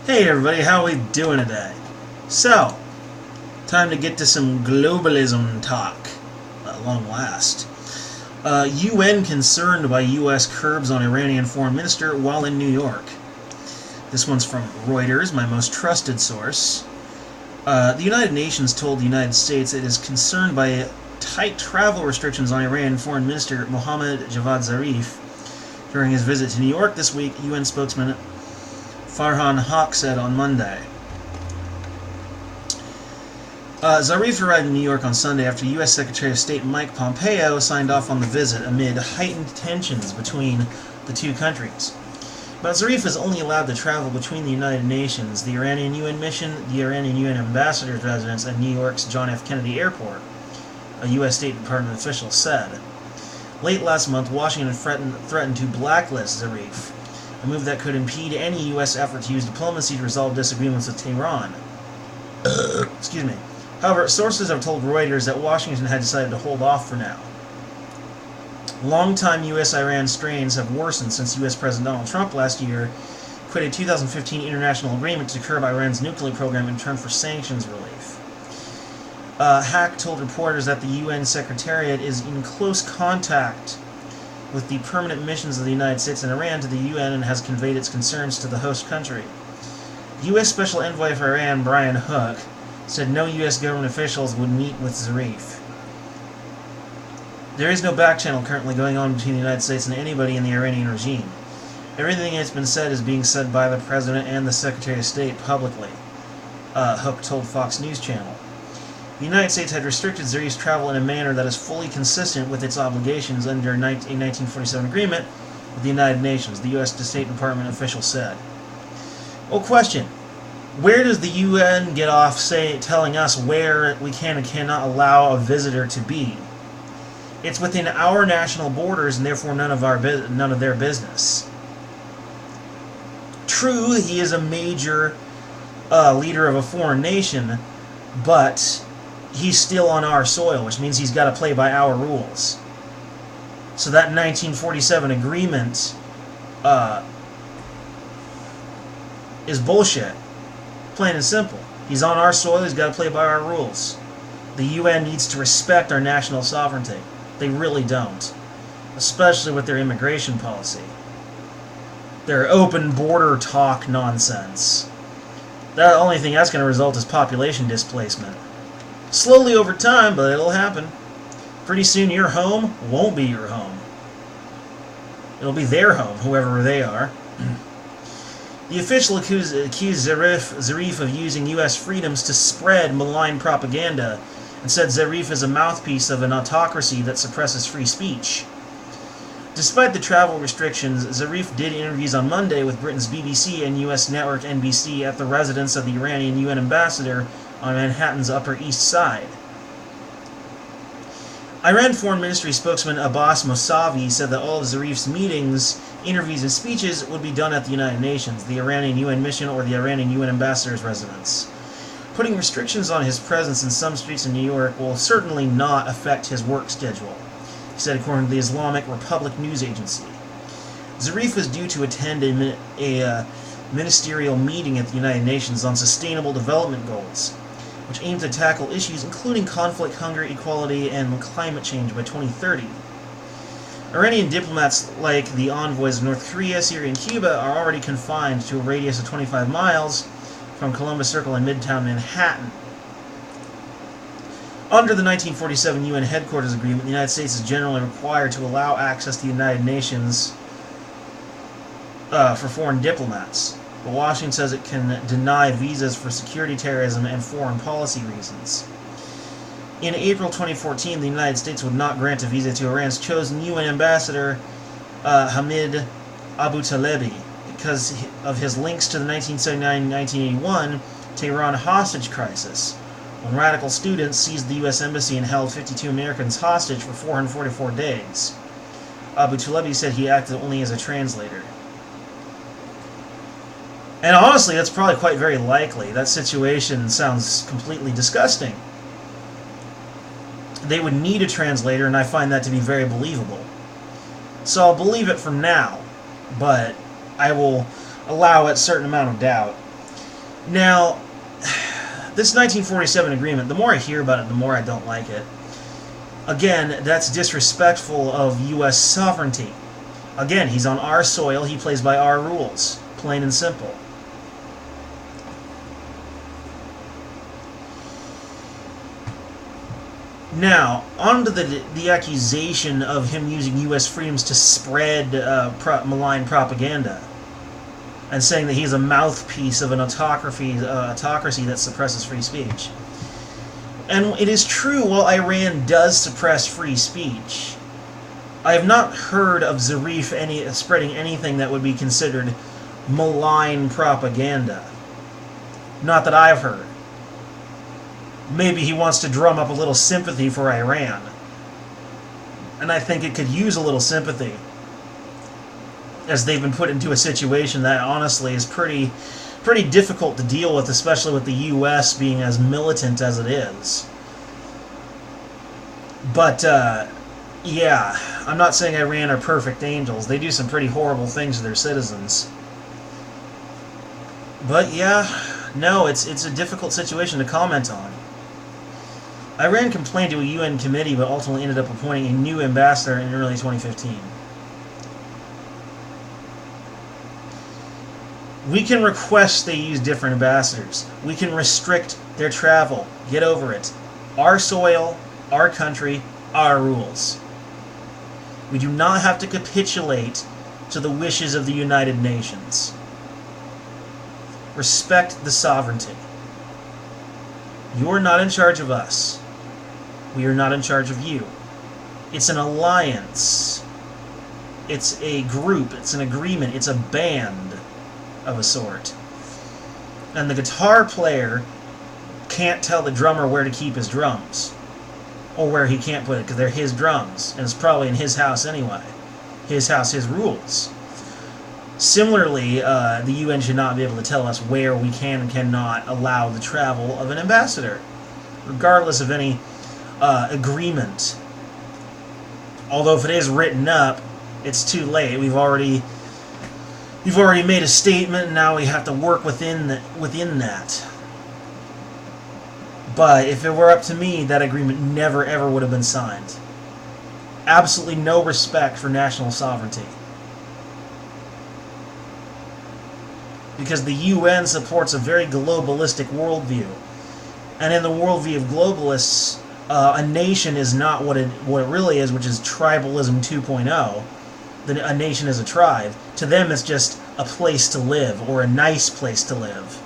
Hey everybody, how we doing today? So, time to get to some globalism talk, at long last. UN concerned by U.S. curbs on Iranian foreign minister while in New York. This one's from Reuters, my most trusted source. The United Nations told the United States it is concerned by tight travel restrictions on Iranian foreign minister Mohammad Javad Zarif during his visit to New York this week, UN spokesman Farhan Haq said on Monday. Zarif arrived in New York on Sunday after U.S. Secretary of State Mike Pompeo signed off on the visit amid heightened tensions between the two countries. But Zarif is only allowed to travel between the United Nations, the Iranian UN mission, the Iranian UN ambassador's residence, and New York's John F. Kennedy Airport, a U.S. State Department official said. Late last month, Washington threatened to blacklist Zarif, a move that could impede any U.S. effort to use diplomacy to resolve disagreements with Tehran. Excuse me. However, sources have told Reuters that Washington had decided to hold off for now. Longtime U.S.-Iran strains have worsened since U.S. President Donald Trump last year quit a 2015 international agreement to curb Iran's nuclear program in return for sanctions relief. Hack told reporters that the UN Secretariat is in close contact with the permanent missions of the United States and Iran to the UN and has conveyed its concerns to the host country. U.S. Special Envoy for Iran Brian Hook said no U.S. government officials would meet with Zarif. There is no back channel currently going on between the United States and anybody in the Iranian regime. Everything that's been said is being said by the President and the Secretary of State publicly, Hook told Fox News Channel. The United States had restricted Zarif's travel in a manner that is fully consistent with its obligations under a 1947 agreement with the United Nations, the U.S. State Department official said. Well, question. Where does the UN get off telling us where we can and cannot allow a visitor to be? It's within our national borders and therefore none of their business. True, he is a major leader of a foreign nation, but he's still on our soil, which means he's got to play by our rules. So that 1947 agreement is bullshit. Plain and simple. He's on our soil, he's got to play by our rules. The UN needs to respect our national sovereignty. They really don't. Especially with their immigration policy. Their open border talk nonsense. The only thing that's going to result is population displacement. Slowly over time, but it'll happen. Pretty soon your home won't be your home. It'll be their home, whoever they are. The official accused Zarif of using U.S. freedoms to spread malign propaganda and said Zarif is a mouthpiece of an autocracy that suppresses free speech. Despite the travel restrictions, Zarif did interviews on Monday with Britain's BBC and U.S. network NBC at the residence of the Iranian UN ambassador on Manhattan's Upper East Side. Iran Foreign Ministry spokesman Abbas Mousavi said that all of Zarif's meetings, interviews, and speeches would be done at the United Nations, the Iranian UN mission, or the Iranian UN ambassador's residence. Putting restrictions on his presence in some streets in New York will certainly not affect his work schedule, he said according to the Islamic Republic news agency. Zarif is due to attend a ministerial meeting at the United Nations on sustainable development goals, which aims to tackle issues including conflict, hunger, equality, and climate change by 2030. Iranian diplomats like the envoys of North Korea, Syria, and Cuba are already confined to a radius of 25 miles from Columbus Circle in Midtown Manhattan. Under the 1947 UN Headquarters Agreement, the United States is generally required to allow access to the United Nations for foreign diplomats. But Washington says it can deny visas for security, terrorism, and foreign policy reasons. In April 2014, the United States would not grant a visa to Iran's chosen UN ambassador, Hamid Abu-Talebi, because of his links to the 1979-1981 Tehran hostage crisis, when radical students seized the U.S. Embassy and held 52 Americans hostage for 444 days. Abu-Talebi said he acted only as a translator. And honestly, that's probably quite very likely. That situation sounds completely disgusting. They would need a translator, and I find that to be very believable. So I'll believe it from now, but I will allow a certain amount of doubt. Now, this 1947 agreement, the more I hear about it, the more I don't like it. Again, that's disrespectful of U.S. sovereignty. Again, he's on our soil, he plays by our rules. Plain and simple. Now, on to the accusation of him using U.S. freedoms to spread malign propaganda, and saying that he's a mouthpiece of an autocracy that suppresses free speech. And it is true, while Iran does suppress free speech, I have not heard of Zarif spreading anything that would be considered malign propaganda. Not that I've heard. Maybe he wants to drum up a little sympathy for Iran. And I think it could use a little sympathy, as they've been put into a situation that honestly is pretty difficult to deal with, especially with the U.S. being as militant as it is. But, yeah, I'm not saying Iran are perfect angels. They do some pretty horrible things to their citizens. But, yeah, no, it's a difficult situation to comment on. Iran complained to a UN committee, but ultimately ended up appointing a new ambassador in early 2015. We can request they use different ambassadors. We can restrict their travel. Get over it. Our soil, our country, our rules. We do not have to capitulate to the wishes of the United Nations. Respect the sovereignty. You are not in charge of us. We are not in charge of you. It's an alliance. It's a group. It's an agreement. It's a band of a sort. And the guitar player can't tell the drummer where to keep his drums. Or where he can't put it, because they're his drums. And it's probably in his house anyway. His house, his rules. Similarly, the UN should not be able to tell us where we can and cannot allow the travel of an ambassador, regardless of any agreement. Although if it is written up, it's too late. We've already made a statement, and now we have to work within that. But if it were up to me, that agreement never ever would have been signed. Absolutely no respect for national sovereignty. Because the UN supports a very globalistic worldview. And in the worldview of globalists, a nation is not what it really is, which is tribalism 2.0. A nation is a tribe. To them, it's just a place to live, or a nice place to live.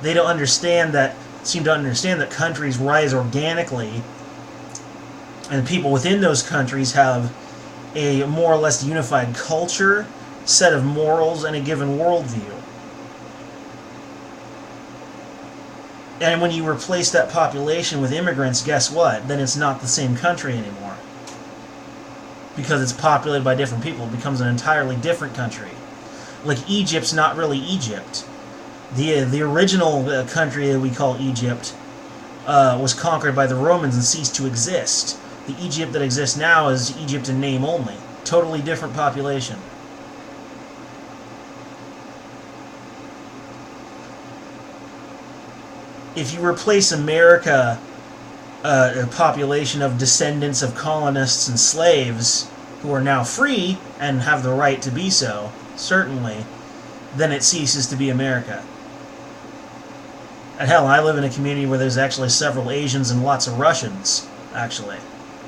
They don't seem to understand that countries rise organically, and people within those countries have a more or less unified culture, set of morals, and a given worldview. And when you replace that population with immigrants, guess what? Then it's not the same country anymore. Because it's populated by different people, it becomes an entirely different country. Like Egypt's not really Egypt. The original country that we call Egypt was conquered by the Romans and ceased to exist. The Egypt that exists now is Egypt in name only. Totally different population. If you replace America, a population of descendants of colonists and slaves who are now free and have the right to be so, certainly, then it ceases to be America. And hell, I live in a community where there's actually several Asians and lots of Russians, actually.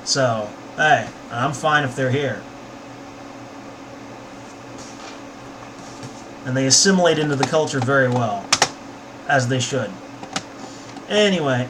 So, hey, I'm fine if they're here. And they assimilate into the culture very well, as they should. Anyway,